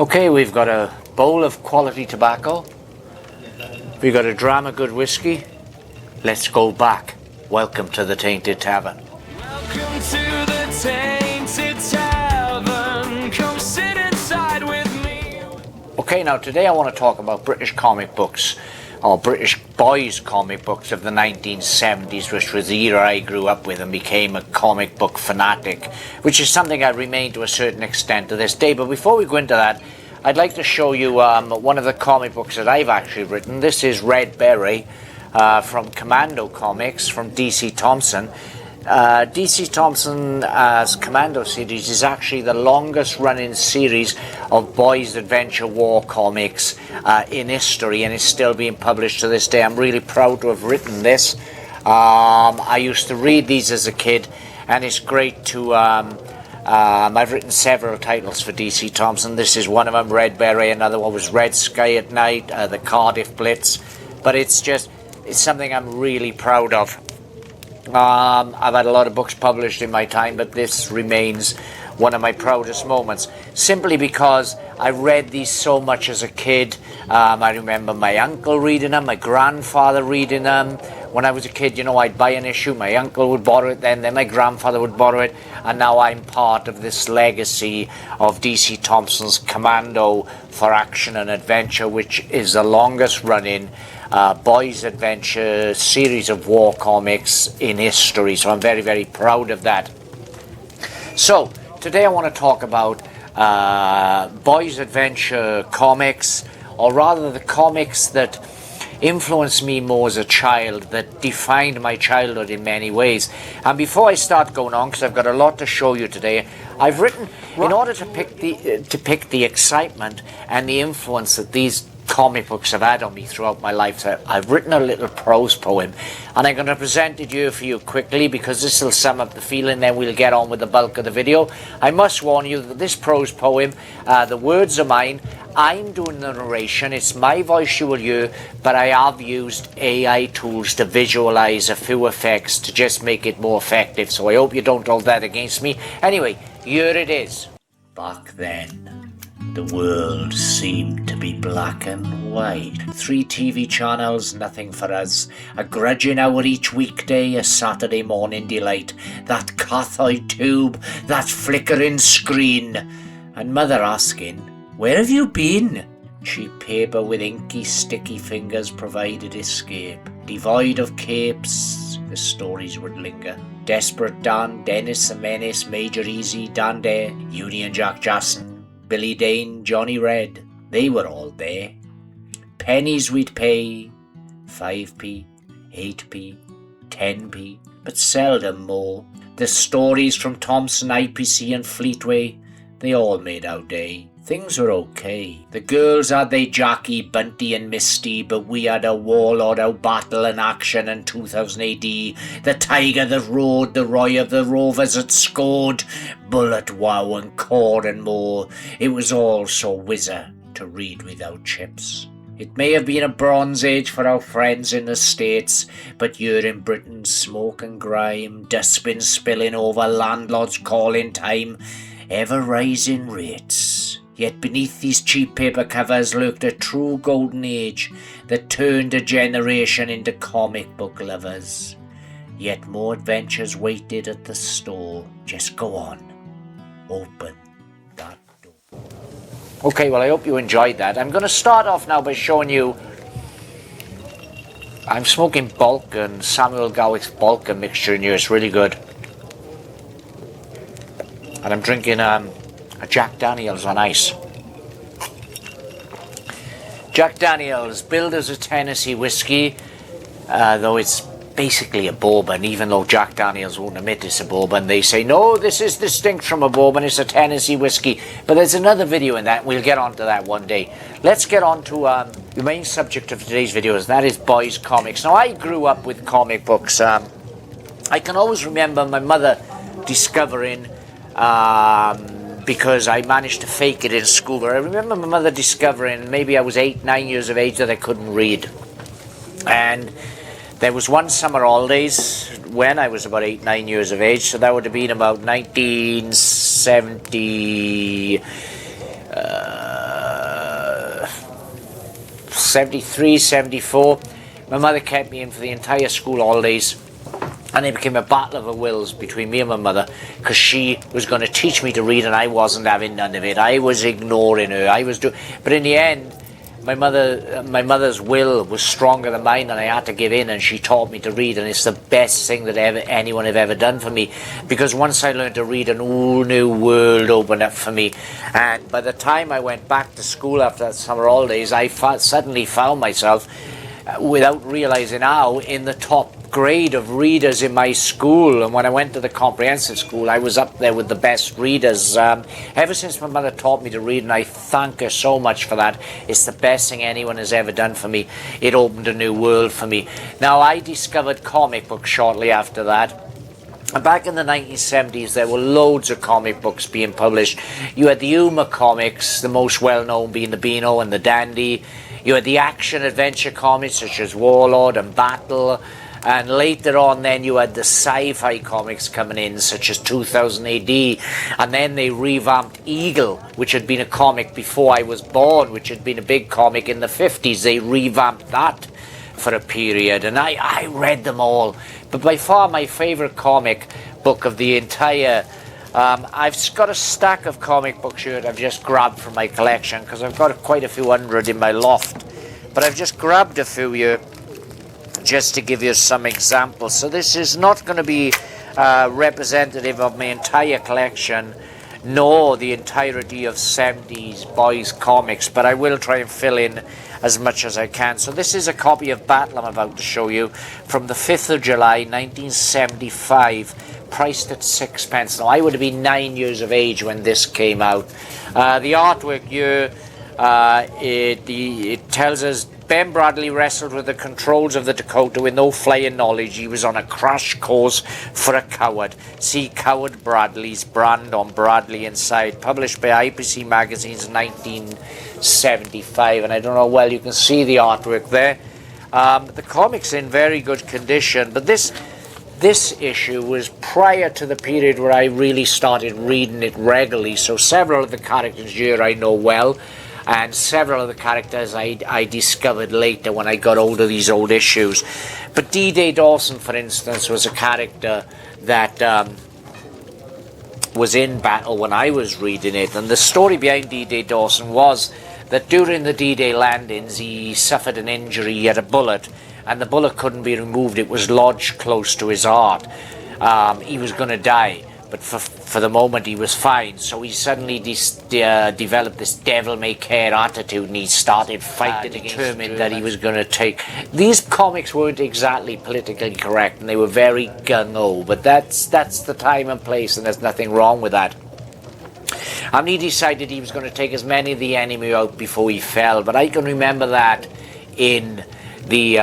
Okay, we've got a bowl of quality tobacco. We've got a dram of good whiskey. Let's go back. Welcome to the Tainted Tavern. Welcome to the Tainted Tavern. Come sit inside with me. Okay, now today I want to talk about British comic books, or British boys comic books of the 1970s, which was the era I grew up with and became a comic book fanatic, which is something I remain to a certain extent to this day. But before we go into that, I'd like to show you one of the comic books that I've actually written. This is Red Berry from Commando Comics from DC Thomson. DC Thomson's Commando series is actually the longest running series of boys adventure war comics in history, and it's still being published to this day. I'm really proud to have written this. I used to read these as a kid, and it's great to I've written several titles for DC Thomson. This is one of them, Red Berry. Another one was Red Sky at Night, the Cardiff Blitz. But it's something I'm really proud of. I've had a lot of books published in my time, but this remains one of my proudest moments, simply because I read these so much as a kid. I remember my uncle reading them, my grandfather reading them. When I was a kid, I'd buy an issue, my uncle would borrow it then my grandfather would borrow it, and now I'm part of this legacy of DC Thomson's Commando for Action and Adventure, which is the longest running boys adventure series of war comics in history. So I'm very, very proud of that. So today I want to talk about boys adventure comics, or rather the comics that influenced me more as a child, that defined my childhood in many ways. And before I start going on, because I've got a lot to show you today, I've written, in order to pick the excitement and the influence that these comic books have had on me throughout my life, I've written a little prose poem, and I'm going to present it here for you quickly, because this will sum up the feeling, then we'll get on with the bulk of the video. I must warn you that this prose poem, the words are mine, I'm doing the narration, it's my voice you will hear, but I have used AI tools to visualize a few effects to just make it more effective, so I hope you don't hold that against me. Anyway, here it is. Back then, the world seemed to be black and white. 3 TV channels, nothing for us. A grudging hour each weekday, a Saturday morning delight. That cathode tube, that flickering screen. And mother asking, "Where have you been?" Cheap paper with inky, sticky fingers provided escape. Devoid of capes, the stories would linger. Desperate Dan, Dennis the Menace, Major Easy, Dan Dare, Union Jack Jackson, Billy Dane, Johnny Red, they were all there. Pennies we'd pay, 5p, 8p, 10p, but seldom more. The stories from Thomson, IPC and Fleetway, they all made our day. Things were okay. The girls had their Jackie, Bunty and Misty, but we had a Warlord, our Battle and Action in 2000 AD, the Tiger that rode, the Roy of the Rovers that scored, Bullet, Wow and Cord and more. It was all so whizzer to read without chips. It may have been a bronze age for our friends in the States, but here in Britain, smoke and grime, dustbin spilling over, landlords calling time, ever-rising rates. Yet beneath these cheap paper covers lurked a true golden age that turned a generation into comic book lovers. Yet more adventures waited at the store. Just go on. Open that door. Okay, well, I hope you enjoyed that. I'm going to start off now by showing you. I'm smoking Balkan, Samuel Gowick's Balkan mixture in here. It's really good. And I'm drinking a Jack Daniels on ice. Jack Daniels, billed as a Tennessee whiskey, though it's basically a bourbon, even though Jack Daniels won't admit it's a bourbon. They say, no, this is distinct from a bourbon, it's a Tennessee whiskey. But there's another video in that, and we'll get on to that one day. Let's get on to the main subject of today's video, and that is boys comics. Now, I grew up with comic books. I can always remember my mother discovering because I managed to fake it in school. But I remember my mother discovering, maybe I was 8, 9 years of age, that I couldn't read. And there was one summer holidays when I was about 8, 9 years of age, so that would have been about 1970, 73, 74. My mother kept me in for the entire school holidays. And it became a battle of the wills between me and my mother, because she was going to teach me to read and I wasn't having none of it. I was ignoring her. But in the end, my mother's will was stronger than mine, and I had to give in, and she taught me to read, and it's the best thing that anyone have ever done for me, because once I learned to read, an whole new world opened up for me. And by the time I went back to school after that summer holidays, I suddenly found myself, without realizing how, in the top grade of readers in my school. And when I went to the comprehensive school, I was up there with the best readers. Ever since my mother taught me to read, and I thank her so much for that. It's the best thing anyone has ever done for me. It opened a new world for me. Now, I discovered comic books shortly after that. And back in the 1970s, there were loads of comic books being published. You had the humour comics, the most well-known being the Beano and the Dandy. You had the action-adventure comics, such as Warlord and Battle. And later on, then, you had the sci-fi comics coming in, such as 2000 AD. And then they revamped Eagle, which had been a comic before I was born, which had been a big comic in the 50s. They revamped that for a period, and I read them all. But by far my favourite comic book of the entire... I've got a stack of comic books here that I've just grabbed from my collection, because I've got quite a few hundred in my loft. But I've just grabbed a few here just to give you some examples. So this is not going to be representative of my entire collection, nor the entirety of 70s boys comics, but I will try and fill in as much as I can. So this is a copy of Battle I'm about to show you from the 5th of July 1975, priced at 6p. Now, I would have been 9 years of age when this came out. The artwork here, it tells us Ben Bradley wrestled with the controls of the Dakota with no flying knowledge. He was on a crash course for a coward. See Coward Bradley's brand on Bradley inside. Published by IPC Magazines in 1975. And I don't know, well, you can see the artwork there. The comic's in very good condition. But this issue was prior to the period where I really started reading it regularly. So several of the characters here I know well. And several of the characters I discovered later when I got hold of these old issues. But D-Day Dawson, for instance, was a character that was in Battle when I was reading it. And the story behind D-Day Dawson was that during the D-Day landings, he suffered an injury. He had a bullet, and the bullet couldn't be removed. It was lodged close to his heart. He was going to die. But for the moment he was fine, so he suddenly developed this devil-may-care attitude, and he started fighting, determined that he was going to take... These comics weren't exactly politically correct, and they were very gung-ho, but that's the time and place, and there's nothing wrong with that. And he decided he was going to take as many of the enemy out before he fell, but I can remember that in the...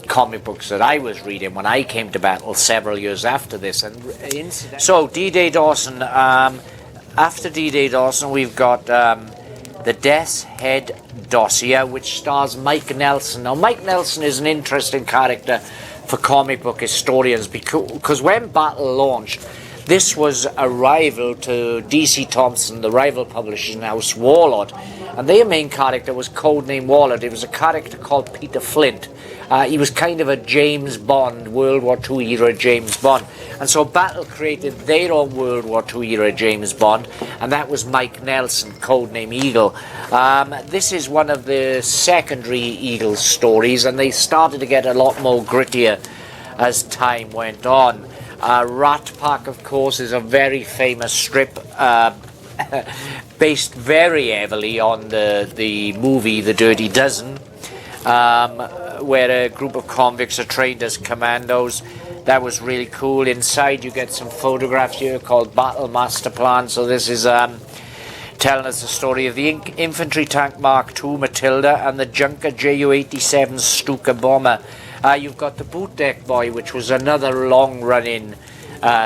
comic books that I was reading when I came to Battle several years after this. And so D-Day Dawson, after D-Day Dawson we've got the Death's Head Dossier, which stars Mike Nelson. Now Mike Nelson is an interesting character for comic book historians, because when Battle launched, this was a rival to DC Thomson, the rival publishing house Warlord, and their main character was codenamed Warlord. It was a character called Peter Flint. He was kind of a James Bond, World War II era James Bond. And so Battle created their own World War II era James Bond, and that was Mike Nelson, codename Eagle. This is one of the secondary Eagle stories, and they started to get a lot more grittier as time went on. Rat Pack, of course, is a very famous strip based very heavily on the movie The Dirty Dozen, where a group of convicts are trained as commandos. That was really cool. Inside you get some photographs here called Battle Master Plan. So this is telling us the story of the infantry tank Mark II Matilda and the Junker Ju-87 Stuka bomber. You've got the Bootdeck Boy, which was another long-running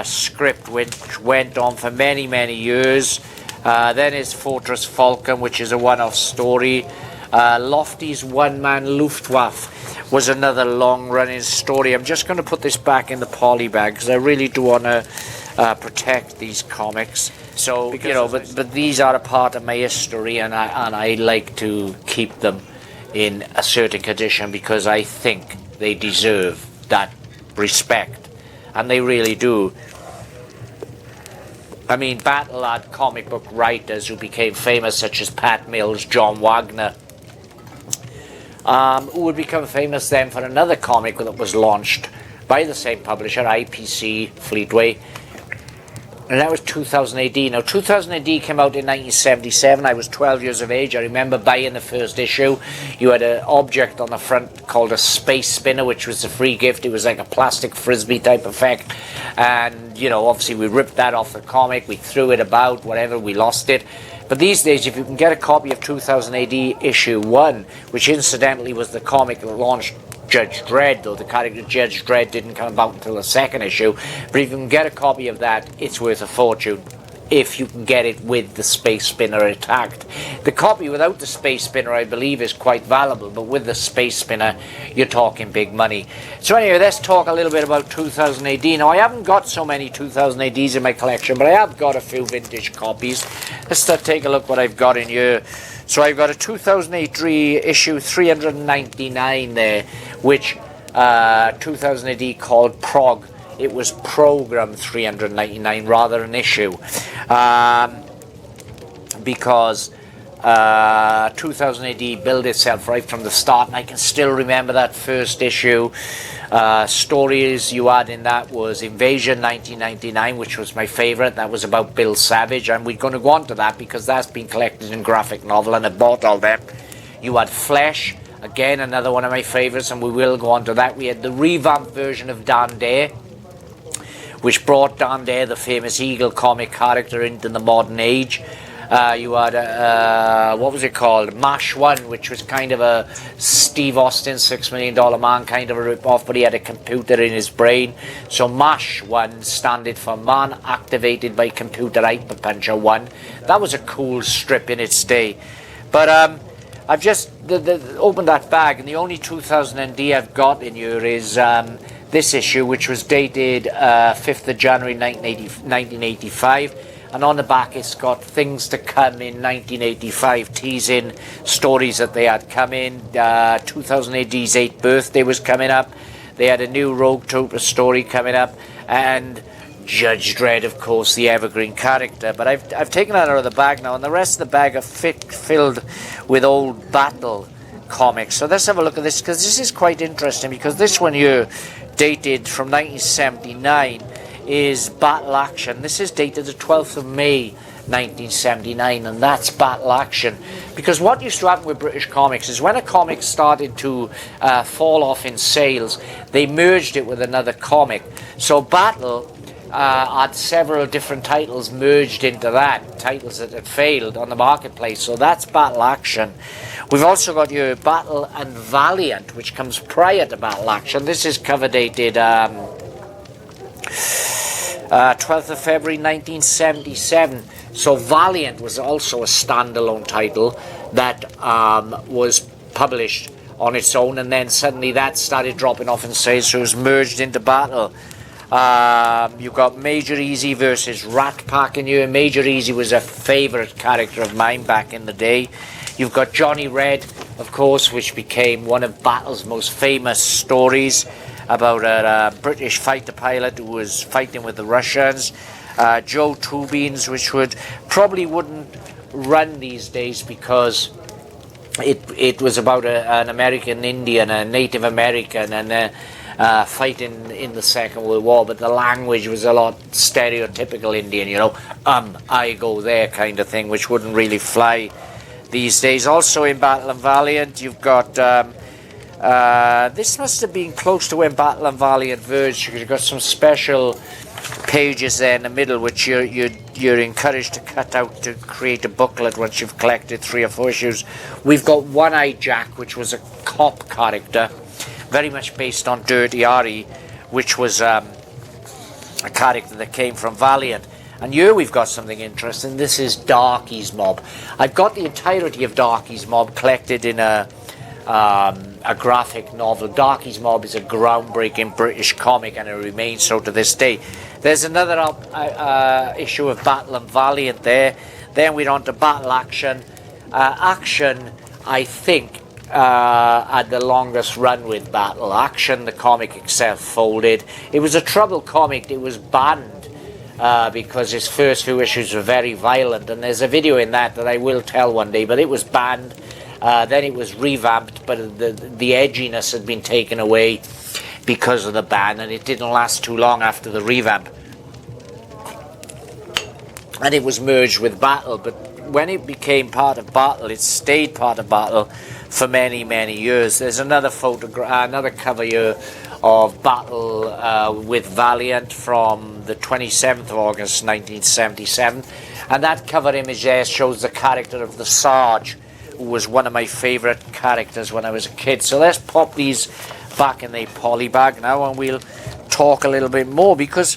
script which went on for many, many years. Then is Fortress Falcon, which is a one-off story. Lofty's One-Man Luftwaffe was another long-running story. I'm just going to put this back in the poly bag because I really do want to protect these comics. So, you know, but these are a part of my history, and I like to keep them in a certain condition, because I think they deserve that respect, and they really do. I mean, Battle had comic book writers who became famous, such as Pat Mills, John Wagner, who would become famous then for another comic that was launched by the same publisher, IPC Fleetway, and that was 2000 AD. Now, 2000 AD came out in 1977. I was 12 years of age. I remember buying the first issue. You had an object on the front called a space spinner, which was a free gift. It was like a plastic frisbee type effect. And, you know, obviously we ripped that off the comic. We threw it about, whatever, we lost it. But these days, if you can get a copy of 2000 AD issue 1, which incidentally was the comic that launched Judge Dredd, though the character Judge Dredd didn't come about until the second issue, but if you can get a copy of that, it's worth a fortune if you can get it with the space spinner attacked. The copy without the space spinner, I believe, is quite valuable, but with the space spinner, you're talking big money. So anyway, let's talk a little bit about 2000 AD. Now, I haven't got so many 2000 ADs in my collection, but I have got a few vintage copies. Let's take a look what I've got in here. So I've got a 2003 issue 399 there, which 2000 AD called Prog. It was program 399 rather than issue, because 2000 AD built itself right from the start, and I can still remember that first issue. Stories you had in that was Invasion 1999, which was my favourite. That was about Bill Savage, and we're going to go on to that because that's been collected in graphic novel, and I bought all them. You had Flesh, again another one of my favourites, and we will go on to that. We had the revamped version of Dan Dare, which brought Dan Dare, the famous Eagle comic character, into the modern age. You had, what was it called? MASH 1, which was kind of a Steve Austin $6 Million Man kind of a rip-off, but he had a computer in his brain. So MASH 1 standing for Man Activated by Computer Hyperpuncher 1. That was a cool strip in its day. But I've just opened that bag, and the only 2000 AD I've got in here is this issue, which was dated 5th of January 1985. And on the back it's got things to come in 1985, teasing stories that they had come in. 2000 AD's 8th birthday was coming up. They had a new Rogue Trooper story coming up, and Judge Dredd, of course, the evergreen character. But I've taken that out of the bag now, and the rest of the bag are filled with old Battle comics. So let's have a look at this, because this is quite interesting, because this one here, dated from 1979, is Battle Action. This is dated the 12th of May 1979, and that's Battle Action. Because what used to happen with British comics is when a comic started to fall off in sales, they merged it with another comic. So Battle had several different titles merged into that, titles that had failed on the marketplace. So that's Battle Action. We've also got your Battle and Valiant, which comes prior to Battle Action. This is cover dated 12th of February 1977. So Valiant was also a standalone title that was published on its own, and then suddenly that started dropping off in sales, so it was merged into Battle. You've got Major Easy versus Rat Pack in here. Major Easy was a favourite character of mine back in the day. You've got Johnny Red, of course, which became one of Battle's most famous stories, about a British fighter pilot who was fighting with the Russians. Joe Two Beans, which probably wouldn't run these days because it was about an American Indian, a Native American, and fighting in the Second World War, but the language was a lot stereotypical Indian, you know, I go there kind of thing, which wouldn't really fly these days. Also in Battle and Valiant, you've got this must have been close to when Battle and Valiant verged, because you've got some special pages there in the middle, which you're encouraged to cut out to create a booklet once you've collected 3 or 4 issues. We've got One-Eye Jack, which was a cop character, very much based on Dirty Harry, which was a character that came from Valiant. And here we've got something interesting. This is Darky's Mob. I've got the entirety of Darky's Mob collected in a graphic novel. Darky's Mob is a groundbreaking British comic, and it remains so to this day. There's another issue of Battle and Valiant there. Then we're on to Battle Action. Action, I think, had the longest run with Battle. Action, the comic itself, folded. It was a troubled comic. It was banned because his first few issues were very violent, and there's a video in that I will tell one day, but it was banned. Then it was revamped, but the edginess had been taken away because of the ban, and it didn't last too long after the revamp. And it was merged with Battle, but when it became part of Battle, it stayed part of Battle for many, many years. There's another photograph, another cover here of Battle with Valiant from the 27th of August 1977, and that cover image there shows the character of the Sarge, who was one of my favourite characters when I was a kid. So let's pop these back in the poly bag now, and we'll talk a little bit more, because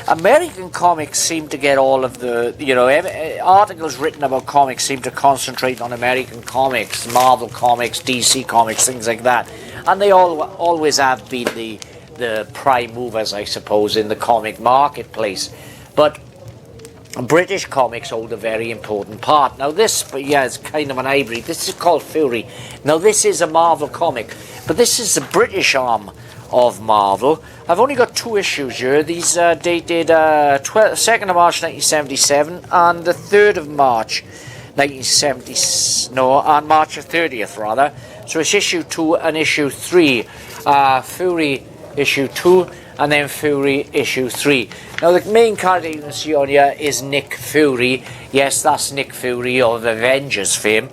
American comics seem to get all of the, articles written about comics seem to concentrate on American comics, Marvel comics, DC comics, things like that. And they always have been the prime movers, I suppose, in the comic marketplace. But British comics hold a very important part. Now this, it's kind of an hybrid. This is called Fury. Now this is a Marvel comic, but this is the British arm of Marvel. I've only got 2 issues here. These are dated 2nd of March 1977 and the 3rd of March 1970. No, on March the 30th rather. So it's issue 2 and issue 3. Fury issue 2 and then Fury issue 3. Now the main character you can see on here is Nick Fury. Yes, that's Nick Fury of Avengers fame.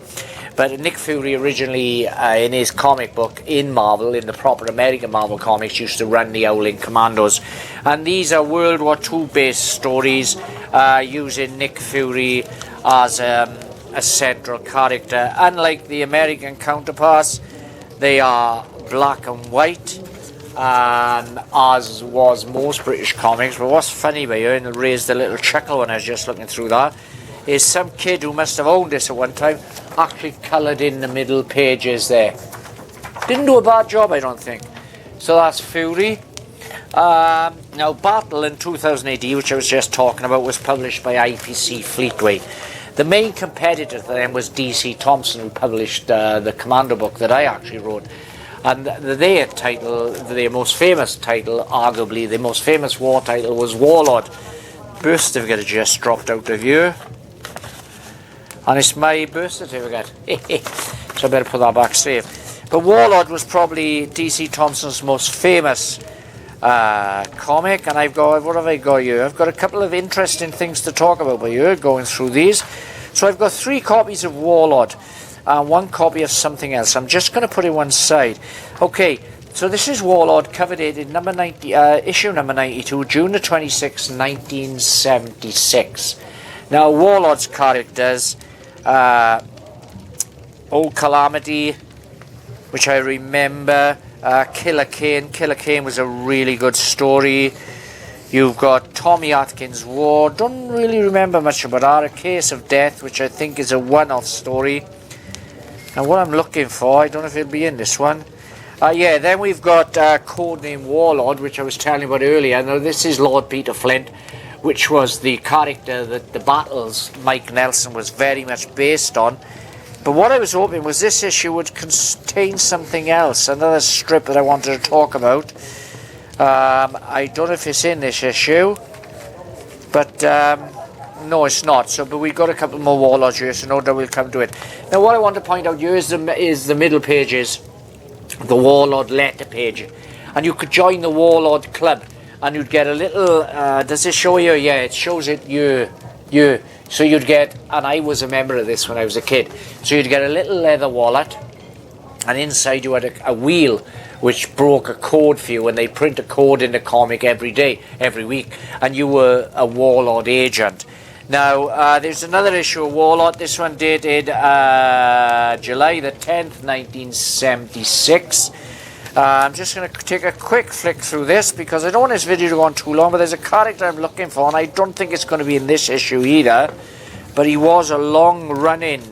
But Nick Fury originally, in his comic book in Marvel, in the proper American Marvel comics, used to run the Howling Commandos. And these are World War II based stories using Nick Fury as a central character. Unlike the American counterparts, they are black and white, as was most British comics. But what's funny by here, and it raised a little chuckle when I was just looking through that, is some kid who must have owned this at one time actually coloured in the middle pages there. Didn't do a bad job, I don't think. So that's Fury. Now Battle in 2000 AD, which I was just talking about, was published by IPC Fleetway. The main competitor to them was DC Thomson, who published the Commando book that I actually wrote. And their title, their most famous title, arguably the most famous war title, was Warlord. Birth certificate just dropped out of here. And it's my birth certificate. So I better put that back safe. But Warlord was probably DC Thomson's most famous comic. And what have I got here? I've got a couple of interesting things to talk about by here, going through these. So I've got 3 copies of Warlord and 1 copy of something else. I'm just going to put it one side. Okay, so this is Warlord, cover dated issue number 92, June the 26th, 1976. Now Warlord's characters, Old Calamity, which I remember, Killer Kane. Killer Kane was a really good story. You've got Tommy Atkins' War. Don't really remember much about that. A Case of Death, which I think is a one-off story. And what I'm looking for, I don't know if it'll be in this one. Then we've got Codename Warlord, which I was telling you about earlier. Now this is Lord Peter Flint, which was the character that the Battles Mike Nelson was very much based on. But what I was hoping was this issue would contain something else, another strip that I wanted to talk about. I don't know if it's in this issue, but no, it's not. But we've got a couple more Warlords here, so no doubt we'll come to it. Now what I want to point out here is the middle pages, the Warlord letter page, and you could join the Warlord club and you'd get a little, does it show you? Yeah, it shows it you. So you'd get, and I was a member of this when I was a kid, so you'd get a little leather wallet, and inside you had a wheel which broke a code for you, and they print a code in the comic every week, and you were a Warlord agent. Now, there's another issue of Warlord, this one dated July the 10th, 1976. I'm just going to take a quick flick through this because I don't want this video to go on too long, but there's a character I'm looking for, and I don't think it's going to be in this issue either, but he was a long-running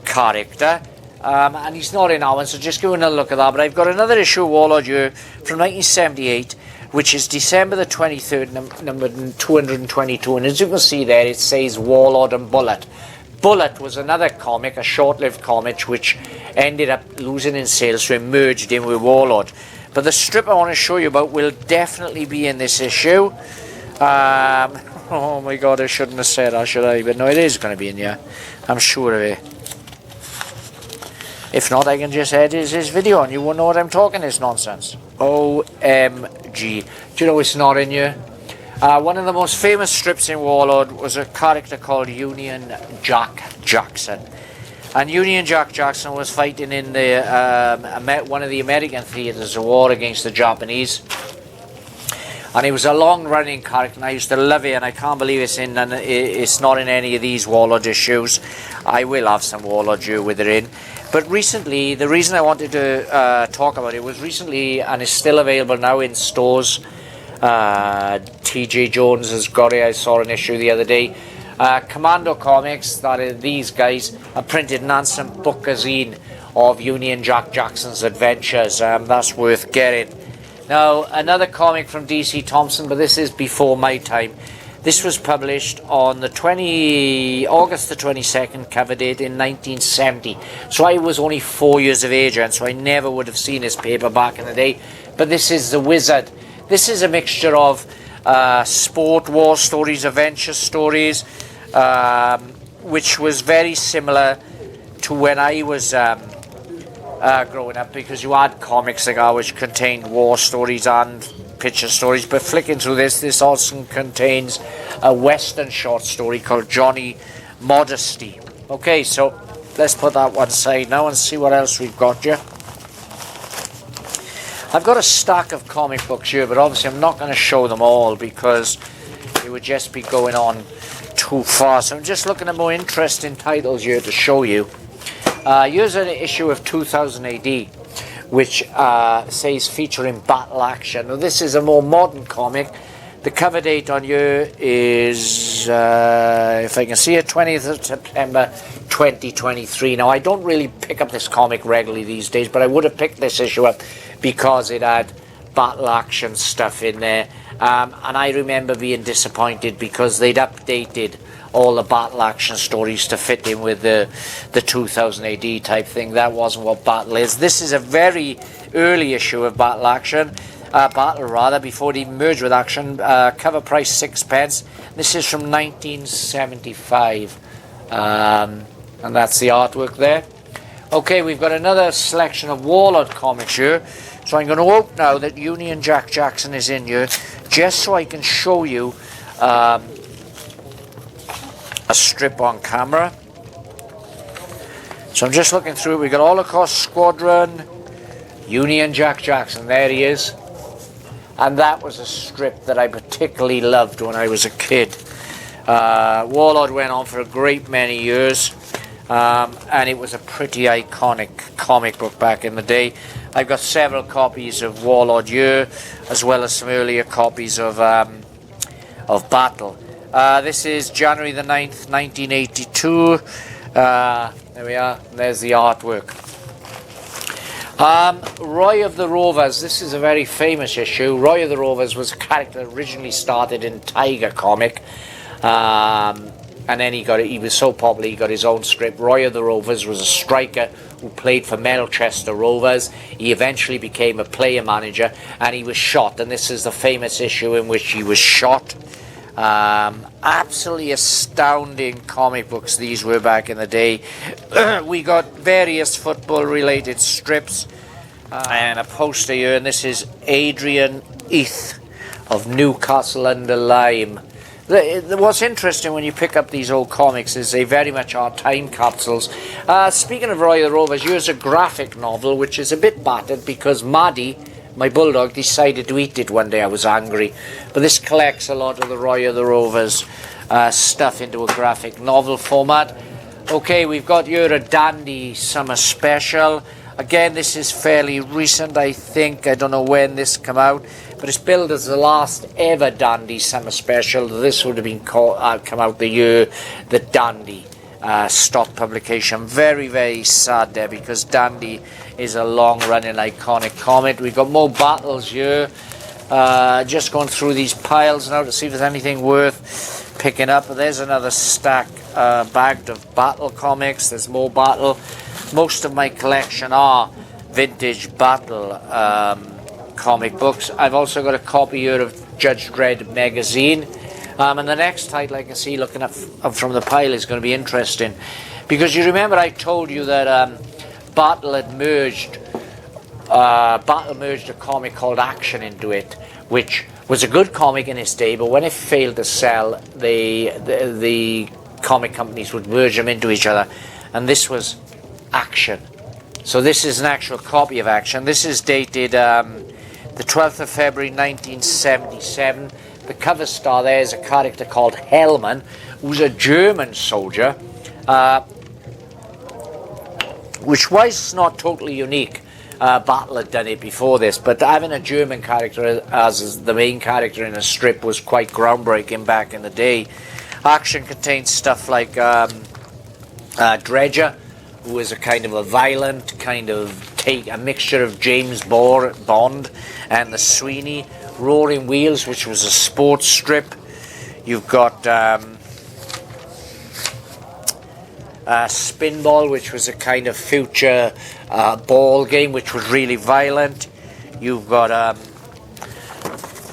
character, and he's not in our one, so just give another look at that. But I've got another issue of Warlord here from 1978, which is December the 23rd, number 222, and as you can see there, it says Warlord and Bullet. Bullet was another comic, a short-lived comic, which ended up losing in sales, so it merged in with Warlord. But the strip I want to show you about will definitely be in this issue. Oh my god, I shouldn't have said that, should I? But no, it is going to be in here. I'm sure of it. If not, I can just edit this video and you won't know what I'm talking this nonsense. OMG. Do you know it's not in here? One of the most famous strips in Warlord was a character called Union Jack Jackson. And Union Jack Jackson was fighting in the one of the American theatres of war against the Japanese. And he was a long-running character, and I used to love it, and I can't believe it's not in any of these Warlord issues. I will have some Warlord due with it in. But recently, the reason I wanted to talk about it was recently, and it's still available now in stores. TJ Jones has got it. I saw an issue the other day. Commando Comics, that is, these guys have printed an handsome bookazine of Union Jack Jackson's adventures. That's worth getting. Now, another comic from DC Thomson, but this is before my time. This was published on the August the 22nd, cover date in 1970. So I was only 4 years of age, and so I never would have seen this paper back in the day. But this is The Wizard. This is a mixture of sport, war stories, adventure stories, which was very similar to when I was growing up, because you had comics like that which contained war stories and picture stories. But flicking through this also contains a western short story called Johnny Modesty. Okay, so let's put that one aside now and see what else we've got here. I've got a stack of comic books here, but obviously I'm not going to show them all because it would just be going on too far. So I'm just looking at more interesting titles here to show you. Here's an issue of 2000 AD, which says featuring battle action. Now this is a more modern comic. The cover date on here is, if I can see it, 20th of September 2023. Now I don't really pick up this comic regularly these days, but I would have picked this issue up because it had battle action stuff in there. And I remember being disappointed because they'd updated all the battle action stories to fit in with the 2000 AD type thing. That wasn't what battle is. This is a very early issue of battle action. Battle rather, before it even merged with action. Cover price 6p. This is from 1975. And that's the artwork there. Okay, we've got another selection of Warlord comics here. So I'm going to hope now that Union Jack Jackson is in here, just so I can show you a strip on camera. So I'm just looking through it. We've got Holocaust Squadron, Union Jack Jackson. There he is. And that was a strip that I particularly loved when I was a kid. Warlord went on for a great many years. And it was a pretty iconic comic book back in the day. I've got several copies of Warlord here, as well as some earlier copies of Battle. This is January the 9th, 1982. There we are. There's the artwork. Roy of the Rovers. This is a very famous issue. Roy of the Rovers was a character that originally started in Tiger comic. And then he was so popular he got his own script. Roy of the Rovers was a striker who played for Melchester Rovers. He eventually became a player manager and he was shot. And this is the famous issue in which he was shot. Absolutely astounding comic books these were back in the day. We got various football related strips and a poster here. And this is Adrian Heath of Newcastle under Lyme. What's interesting when you pick up these old comics is they very much are time capsules. Speaking of Roy of the Rovers, here's a graphic novel which is a bit battered because Maddie, my bulldog, decided to eat it one day. I was angry. But this collects a lot of the Roy of the Rovers stuff into a graphic novel format. Okay, we've got here a Dandy Summer Special. Again, this is fairly recent, I think. I don't know when this came out, but it's billed as the last ever Dandy Summer Special. This would have been come out the year that Dandy stopped publication. Very, very sad there because Dandy is a long-running iconic comic. We've got more battles here. Just going through these piles now to see if there's anything worth picking up. There's another stack bagged of Battle comics. There's more Battle. Most of my collection are vintage Battle comic books. I've also got a copy here of Judge Dredd magazine. And the next title I can see looking up from the pile is going to be interesting. Because you remember I told you that Battle had merged a comic called Action into it, which was a good comic in its day, but when it failed to sell, the comic companies would merge them into each other, and this was Action. So this is an actual copy of Action. This is dated the 12th of February 1977. The cover star there is a character called Hellman, who's a German soldier, which was not totally unique. Battle had done it before this, but having a German character as the main character in a strip was quite groundbreaking back in the day. Action contains stuff like Dredger, who is a kind of a violent, a mixture of James Bond and the Sweeney. Roaring Wheels, which was a sports strip. You've got Spinball, which was a kind of future ball game, which was really violent. You've got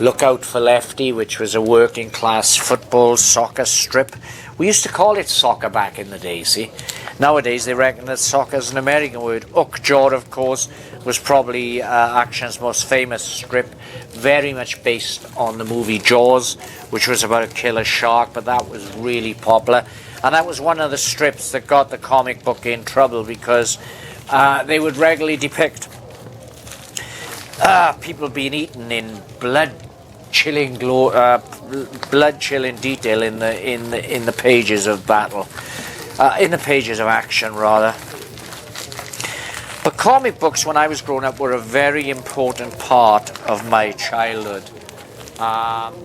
Look Out for Lefty, which was a working class football soccer strip. We used to call it soccer back in the day, see. Nowadays they reckon that soccer is an American word. Hookjaw, of course, was probably Action's most famous strip, very much based on the movie Jaws, which was about a killer shark, but that was really popular. And that was one of the strips that got the comic book in trouble, because they would regularly depict people being eaten in blood-chilling detail in the pages of Battle, in the pages of Action rather. But comic books, when I was growing up, were a very important part of my childhood.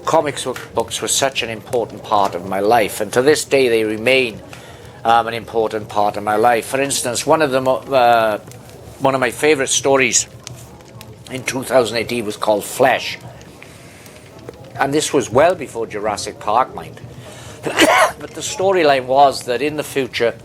Comics books were such an important part of my life, and to this day they remain an important part of my life. For instance, one of my favourite stories in 2018 was called Flesh, and this was well before Jurassic Park, mind. But the storyline was that in the future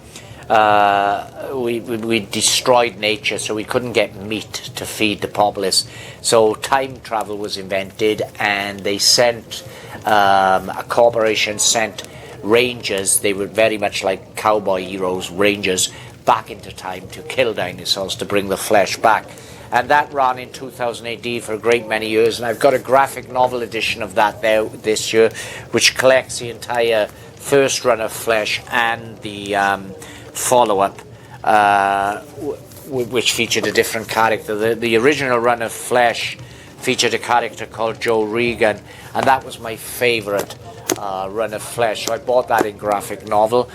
we destroyed nature, so we couldn't get meat to feed the populace. So time travel was invented, and they sent a corporation sent rangers. They were very much like cowboy heroes, rangers, back into time to kill dinosaurs to bring the flesh back. And that ran in 2000 AD for a great many years, and I've got a graphic novel edition of that there this year, which collects the entire first run of Flesh and the follow-up, which featured a different character. The original run of Flesh featured a character called Joe Regan, and that was my favourite run of Flesh, so I bought that in graphic novel.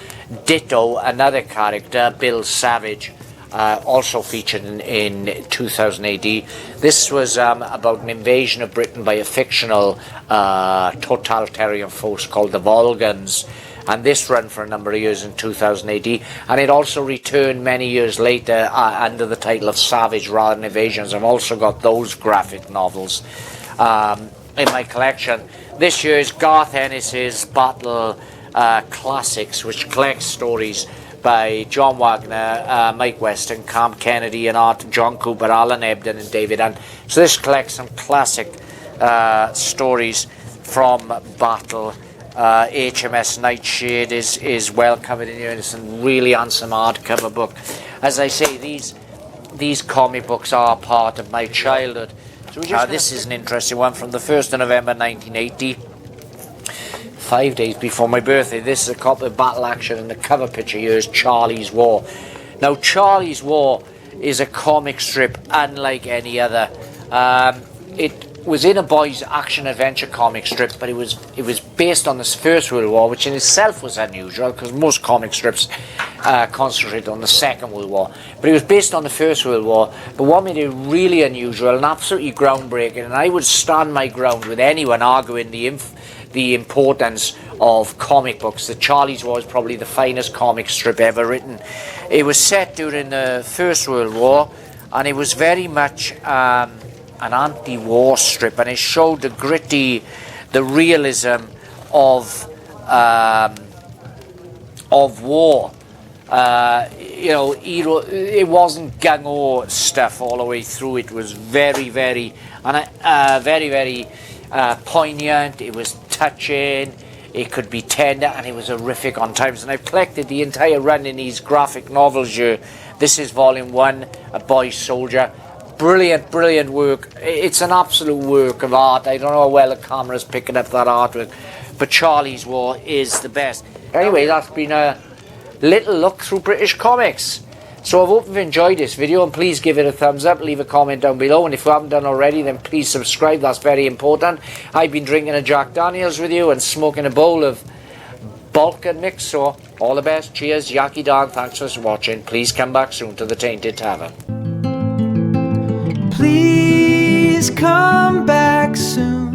Ditto, another character, Bill Savage, also featured in 2000 AD. This was about an invasion of Britain by a fictional totalitarian force called the Volgans, and this ran for a number of years in 2000 AD, and it also returned many years later under the title of Savage rather than Invasions. I've also got those graphic novels in my collection. This year is Garth Ennis's Battle Classics, which collects stories by John Wagner, Mike Weston, Cam Kennedy and art John Cooper, Alan Ebden and David Hunt. So this collects some classic stories from Battle. HMS Nightshade is well covered in here. It's a really handsome hardcover book. As I say, these comic books are part of my childhood. So this is an interesting one from the 1st of November 1980. 5 days before my birthday. This is a copy of Battle Action, and the cover picture here is Charley's War. Now, Charley's War is a comic strip unlike any other. It was in a boys' action-adventure comic strip, but it was based on the First World War, which in itself was unusual, because most comic strips concentrate on the Second World War. But it was based on the First World War, but what made it really unusual and absolutely groundbreaking, and I would stand my ground with anyone arguing the importance of comic books, that Charley's War is probably the finest comic strip ever written. It was set during the First World War, and it was very much an anti-war strip, and it showed the realism of of war. You know, it wasn't gung-ho stuff all the way through. It was very, very poignant. It was touching. It could be tender, and it was horrific on times. And I've collected the entire run in these graphic novels here. This is volume 1, A Boy Soldier. Brilliant, brilliant work. It's an absolute work of art. I don't know how well the camera's picking up that artwork, but Charley's War is the best. Anyway, that's been a little look through British comics. So I hope you've enjoyed this video, and please give it a thumbs up, leave a comment down below, and if you haven't done already, then please subscribe. That's very important. I've been drinking a Jack Daniels with you and smoking a bowl of Balkan mix, so all the best. Cheers, Yaki Dan, thanks for watching. Please come back soon to the Tainted Tavern. Please come back soon.